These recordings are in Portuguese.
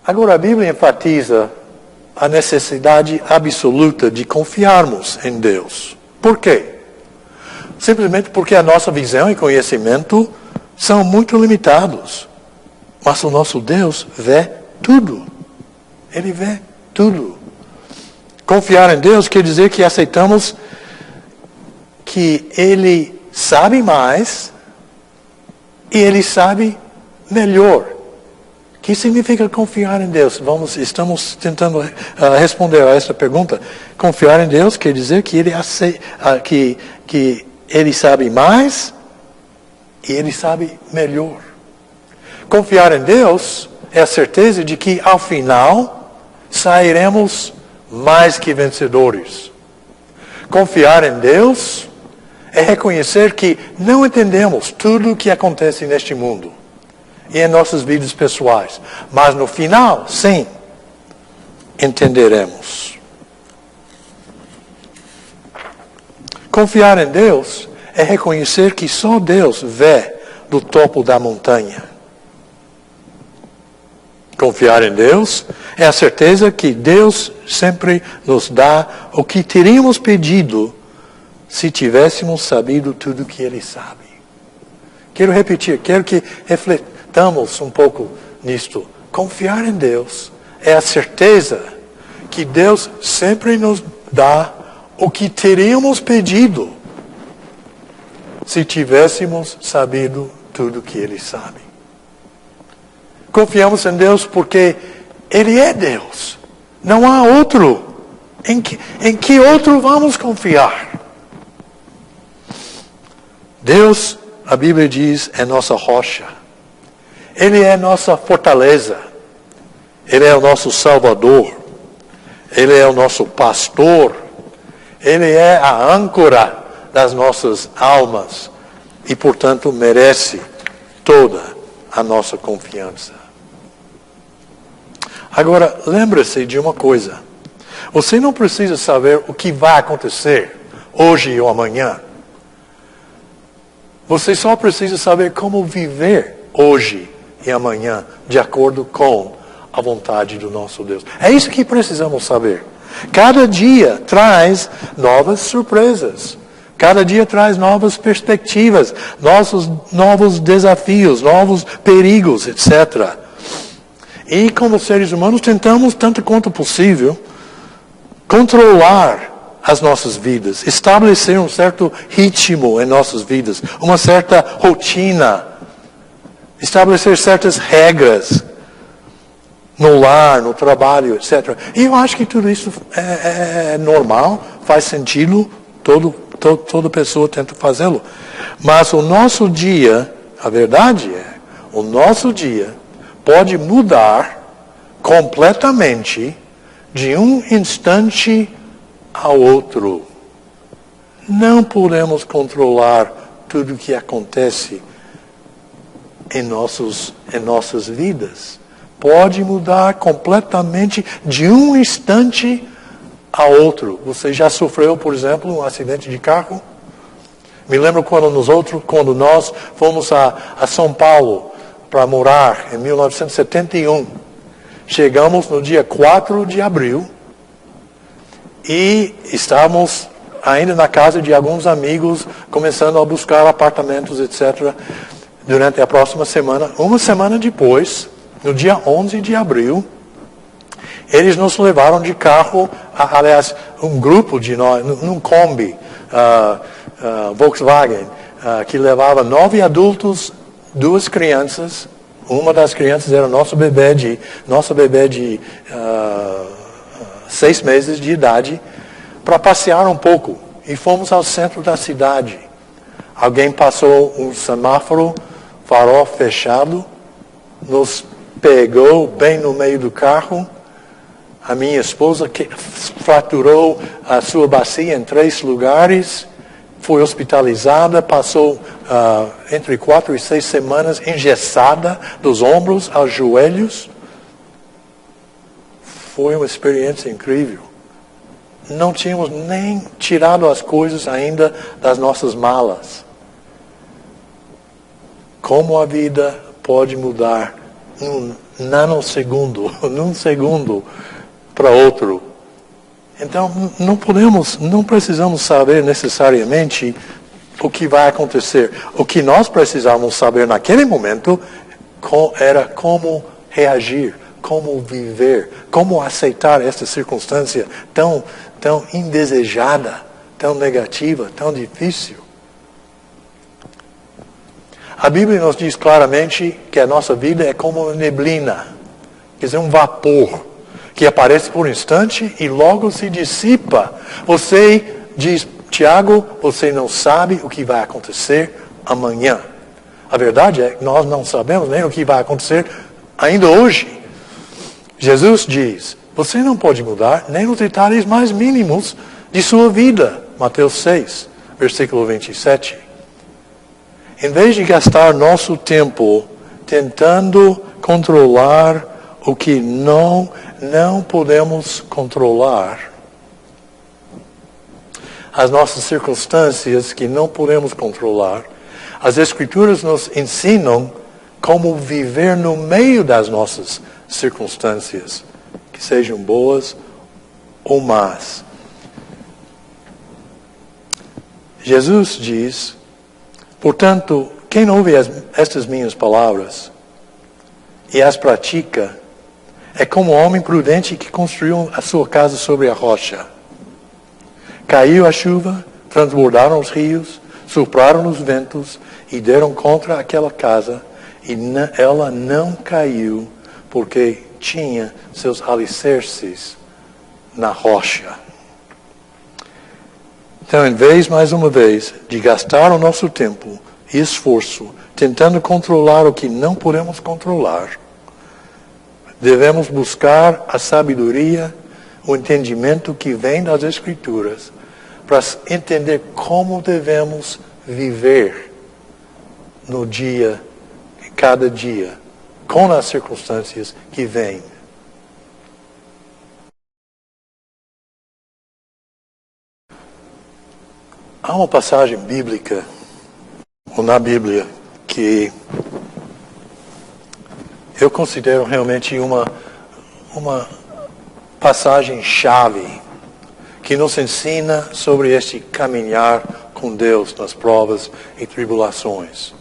Agora, a Bíblia enfatiza a necessidade absoluta de confiarmos em Deus. Por quê? Simplesmente porque a nossa visão e conhecimento são muito limitados. Mas o nosso Deus vê tudo. Ele vê tudo. Confiar em Deus quer dizer que aceitamos que Ele sabe mais e Ele sabe melhor. O que significa confiar em Deus? Estamos tentando responder a essa pergunta. Confiar em Deus quer dizer que que Ele sabe mais e Ele sabe melhor. Confiar em Deus é a certeza de que, ao final, sairemos mais que vencedores. Confiar em Deus é reconhecer que não entendemos tudo o que acontece neste mundo e em nossas vidas pessoais. Mas no final, sim, entenderemos. Confiar em Deus é reconhecer que só Deus vê do topo da montanha. Confiar em Deus é a certeza que Deus sempre nos dá o que teríamos pedido se tivéssemos sabido tudo o que Ele sabe. Quero repetir, quero que refletamos um pouco nisto. Confiar em Deus é a certeza que Deus sempre nos dá o que teríamos pedido se tivéssemos sabido tudo o que Ele sabe. Confiamos em Deus porque Ele é Deus. Não há outro. Em que outro vamos confiar? Deus, a Bíblia diz, é nossa rocha. Ele é nossa fortaleza. Ele é o nosso Salvador. Ele é o nosso pastor. Ele é a âncora das nossas almas. E, portanto, merece toda a nossa confiança. Agora, lembre-se de uma coisa. Você não precisa saber o que vai acontecer hoje ou amanhã. Você só precisa saber como viver hoje e amanhã, de acordo com a vontade do nosso Deus. É isso que precisamos saber. Cada dia traz novas surpresas. Cada dia traz novas perspectivas, novos desafios, novos perigos, etc. E como seres humanos tentamos, tanto quanto possível, controlar as nossas vidas, estabelecer um certo ritmo em nossas vidas, uma certa rotina, estabelecer certas regras no lar, no trabalho, etc. E eu acho que tudo isso é normal, faz sentido, toda pessoa tenta fazê-lo. Mas o nosso dia, a verdade é, o nosso dia pode mudar completamente de um instante ao outro. Não podemos controlar tudo o que acontece em nossas vidas. Pode mudar completamente de um instante a outro. Você já sofreu, por exemplo, um acidente de carro? Me lembro quando nós fomos a São Paulo para morar em 1971. Chegamos no dia 4 de abril e estávamos ainda na casa de alguns amigos, começando a buscar apartamentos, etc. Durante a próxima semana. Uma semana depois, no dia 11 de abril, eles nos levaram de carro, aliás, um grupo de nós, num Kombi, Volkswagen, que levava 9 adultos, 2 crianças. Uma das crianças era nossa bebê de 6 meses de idade, para passear um pouco. E fomos ao centro da cidade. Alguém passou um semáforo, farol fechado, nos pegou bem no meio do carro. A minha esposa fraturou a sua bacia em 3 lugares, foi hospitalizada, passou entre 4 e 6 semanas engessada dos ombros aos joelhos. Foi uma experiência incrível. Não tínhamos nem tirado as coisas ainda das nossas malas. Como a vida pode mudar nanosegundo, num segundo para outro. Então, não precisamos saber necessariamente o que vai acontecer. O que nós precisávamos saber naquele momento era como reagir, como viver, como aceitar esta circunstância tão indesejada, tão negativa, tão difícil. A Bíblia nos diz claramente que a nossa vida é como neblina, quer dizer, um vapor que aparece por um instante e logo se dissipa. Você, diz Tiago, você não sabe o que vai acontecer amanhã. A verdade é que nós não sabemos nem o que vai acontecer ainda hoje. Jesus diz, você não pode mudar nem os detalhes mais mínimos de sua vida. Mateus 6, versículo 27. Em vez de gastar nosso tempo tentando controlar o que não podemos controlar, as nossas circunstâncias que não podemos controlar, as Escrituras nos ensinam como viver no meio das nossas circunstâncias, que sejam boas ou más. Jesus diz, portanto, quem ouve estas minhas palavras e as pratica, é como um homem prudente que construiu a sua casa sobre a rocha. Caiu a chuva, transbordaram os rios, sopraram os ventos e deram contra aquela casa, e ela não caiu, porque tinha seus alicerces na rocha. Então, em vez, mais uma vez, de gastar o nosso tempo e esforço tentando controlar o que não podemos controlar, devemos buscar a sabedoria, o entendimento que vem das Escrituras, para entender como devemos viver no dia, cada dia, com as circunstâncias que vêm. Há uma passagem bíblica, ou na Bíblia, que eu considero realmente uma passagem-chave que nos ensina sobre este caminhar com Deus nas provas e tribulações.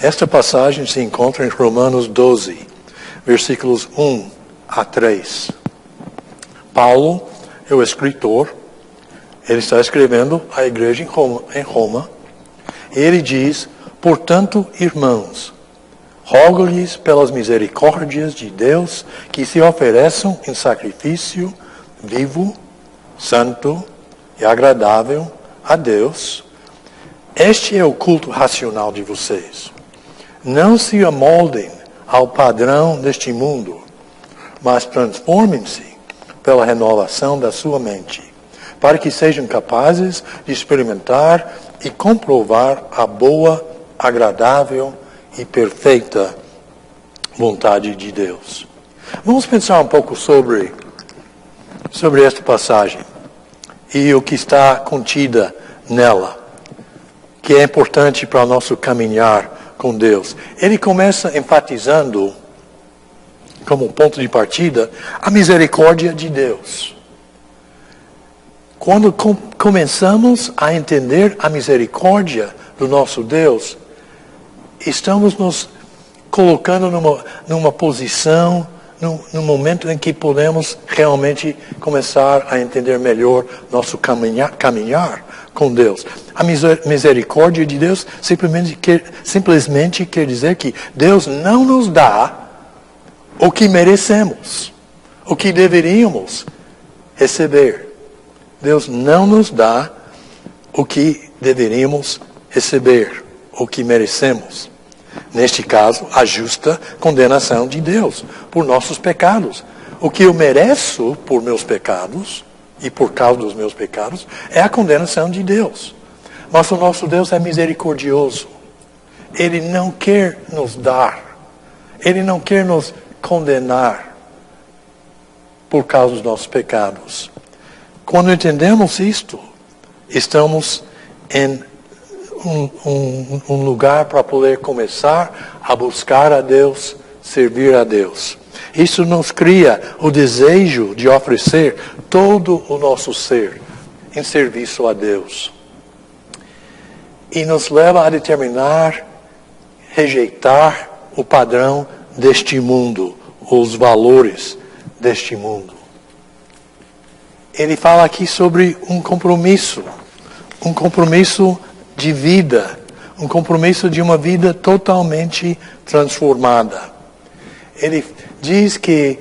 Esta passagem se encontra em Romanos 12, versículos 1 a 3. Paulo é o escritor, ele está escrevendo à igreja em Roma, e ele diz, portanto, irmãos, rogo-lhes pelas misericórdias de Deus que se ofereçam em sacrifício vivo, santo e agradável a Deus. Este é o culto racional de vocês. Não se amoldem ao padrão deste mundo, mas transformem-se pela renovação da sua mente, para que sejam capazes de experimentar e comprovar a boa, agradável e perfeita vontade de Deus. Vamos pensar um pouco sobre esta passagem e o que está contida nela, que é importante para o nosso caminhar com Deus. Ele começa enfatizando, como ponto de partida, a misericórdia de Deus. Quando começamos a entender a misericórdia do nosso Deus, estamos nos colocando numa posição, num momento em que podemos realmente começar a entender melhor nosso caminhar com Deus. A misericórdia de Deus simplesmente quer dizer que Deus não nos dá o que merecemos, o que deveríamos receber. Deus não nos dá o que deveríamos receber, o que merecemos. Neste caso, a justa condenação de Deus por nossos pecados. O que eu mereço por meus pecados, e por causa dos meus pecados, é a condenação de Deus. Mas o nosso Deus é misericordioso. Ele não quer nos dar, Ele não quer nos condenar por causa dos nossos pecados. Quando entendemos isto, estamos em um lugar para poder começar a buscar a Deus, servir a Deus. Isso nos cria o desejo de oferecer todo o nosso ser em serviço a Deus. E nos leva a determinar, rejeitar o padrão deste mundo, os valores deste mundo. Ele fala aqui sobre um compromisso de vida, um compromisso de uma vida totalmente transformada. Ele diz que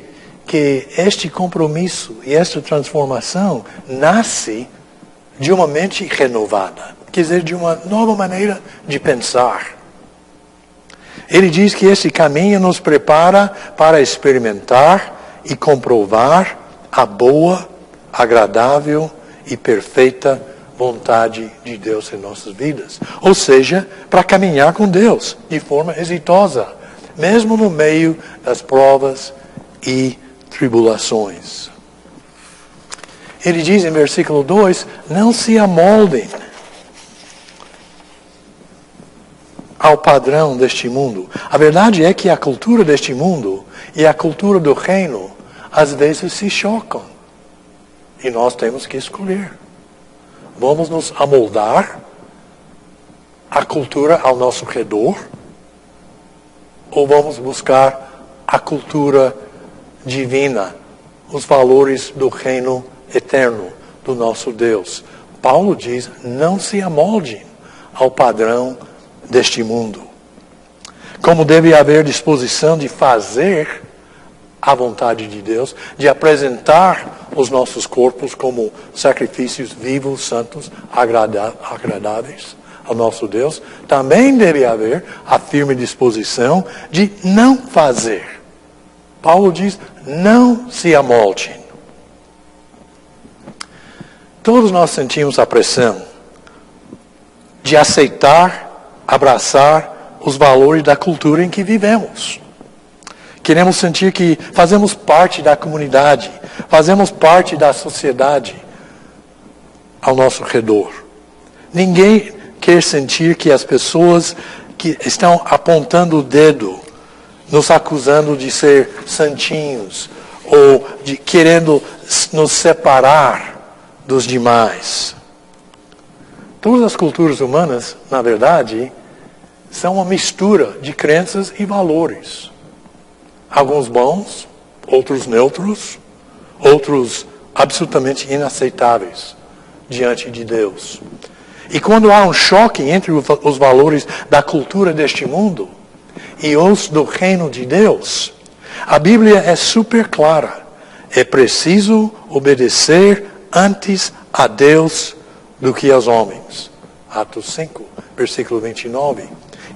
este compromisso e esta transformação nasce de uma mente renovada, quer dizer, de uma nova maneira de pensar. Ele diz que esse caminho nos prepara para experimentar e comprovar a boa, agradável e perfeita vontade de Deus em nossas vidas. Ou seja, para caminhar com Deus de forma exitosa, mesmo no meio das provas e tribulações. Ele diz em versículo 2, não se amoldem ao padrão deste mundo. A verdade é que a cultura deste mundo e a cultura do reino, às vezes se chocam. E nós temos que escolher. Vamos nos amoldar à cultura ao nosso redor? Ou vamos buscar a cultura divina, os valores do reino eterno do nosso Deus? Paulo diz, não se amoldem ao padrão deste mundo. Como deve haver disposição de fazer a vontade de Deus, de apresentar os nossos corpos como sacrifícios vivos, santos, agradáveis ao nosso Deus, também deve haver a firme disposição de não fazer. Paulo diz, não se amoldem. Todos nós sentimos a pressão de aceitar, abraçar os valores da cultura em que vivemos. Queremos sentir que fazemos parte da comunidade, fazemos parte da sociedade ao nosso redor. Ninguém quer sentir que as pessoas que estão apontando o dedo, nos acusando de ser santinhos, ou de querendo nos separar dos demais. Todas as culturas humanas, na verdade, são uma mistura de crenças e valores. Alguns bons, outros neutros, outros absolutamente inaceitáveis diante de Deus. E quando há um choque entre os valores da cultura deste mundo e os do reino de Deus, a Bíblia é super clara. É preciso obedecer antes a Deus do que aos homens. Atos 5, versículo 29.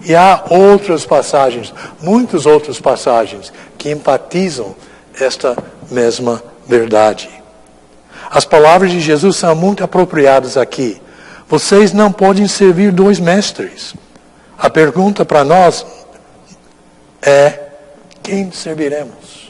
E há outras passagens, muitas outras passagens, que enfatizam esta mesma verdade. As palavras de Jesus são muito apropriadas aqui. Vocês não podem servir dois mestres. A pergunta para nós é, quem serviremos?